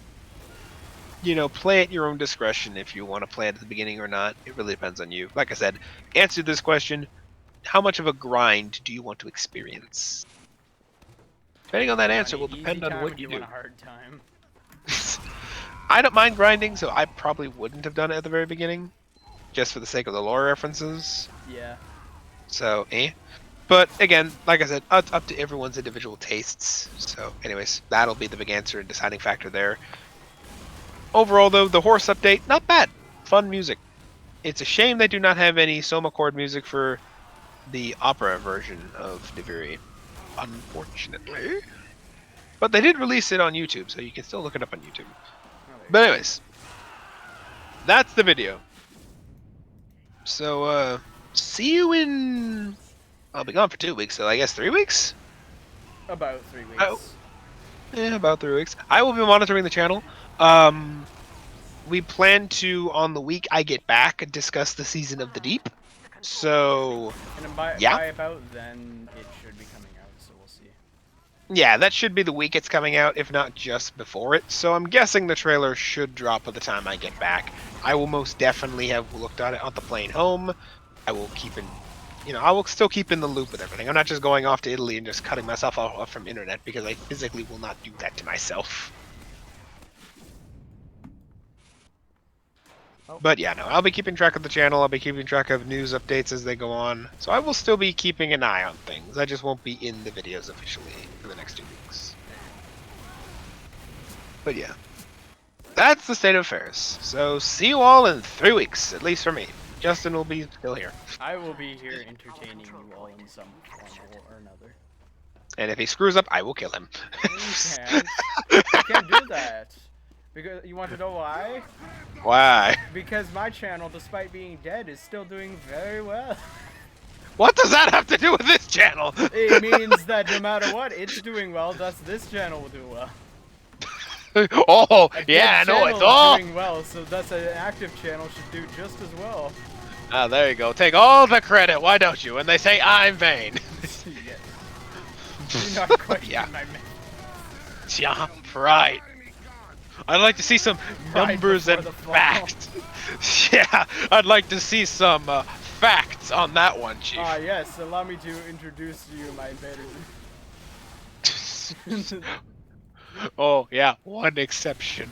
play at your own discretion if you want to play it at the beginning or not. It really depends on you. Like I said, answer this question: how much of a grind do you want to experience? Depending on that answer will depend on what you do. Want a hard time. I don't mind grinding, so I probably wouldn't have done it at the very beginning, just for the sake of the lore references. Yeah. So, But again, like I said, up to everyone's individual tastes. So, anyways, that'll be the big answer and deciding factor there. Overall, though, the horse update, not bad. Fun music. It's a shame they do not have any Soma chord music for the opera version of Duviri, unfortunately. But they did release it on YouTube, so you can still look it up on YouTube. But anyways, that's the video. So, see you in... I'll be gone for 2 weeks, so I guess 3 weeks? About 3 weeks. Oh. Yeah, about 3 weeks. I will be monitoring the channel. We plan to, on the week I get back, discuss the Season of the Deep. So, And by about then, it should be coming out, so we'll see. Yeah, that should be the week it's coming out, if not just before it. So I'm guessing the trailer should drop by the time I get back. I will most definitely have looked at it on the plane home. I will keep in, I will still keep in the loop with everything. I'm not just going off to Italy and just cutting myself off from internet, because I physically will not do that to myself. Oh. But yeah, no, I'll be keeping track of the channel. I'll be keeping track of news updates as they go on. So I will still be keeping an eye on things. I just won't be in the videos officially for the next 2 weeks. But yeah, that's the state of affairs. So see you all in 3 weeks, at least for me. Justin will be still here. I will be here entertaining you all in some form or another. And if he screws up, I will kill him. You can't do that. Because you want to know why? Why? Because my channel, despite being dead, is still doing very well. What does that have to do with this channel? It means that no matter what, it's doing well, thus this channel will do well. Oh, yeah, I know it's all doing well, so thus an active channel should do just as well. Ah, there you go. Take all the credit, why don't you? And they say I'm vain. Yes. Do not question my man. Yeah, right. I'd like to see some numbers and facts. Yeah, I'd like to see some facts on that one, Chief. Ah, yes. Allow me to introduce to you my invaders. Oh, yeah, one exception.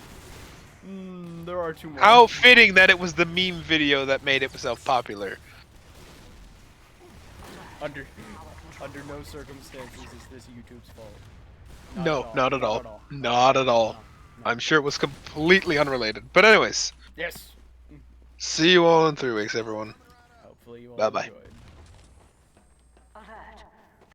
There are 2 more. How fitting that it was the meme video that made itself popular. Under no circumstances is this YouTube's fault. No, not at all. Not at all. I'm sure it was completely unrelated. But anyways. Yes. See you all in 3 weeks, everyone. Hopefully you all Bye-bye. enjoy.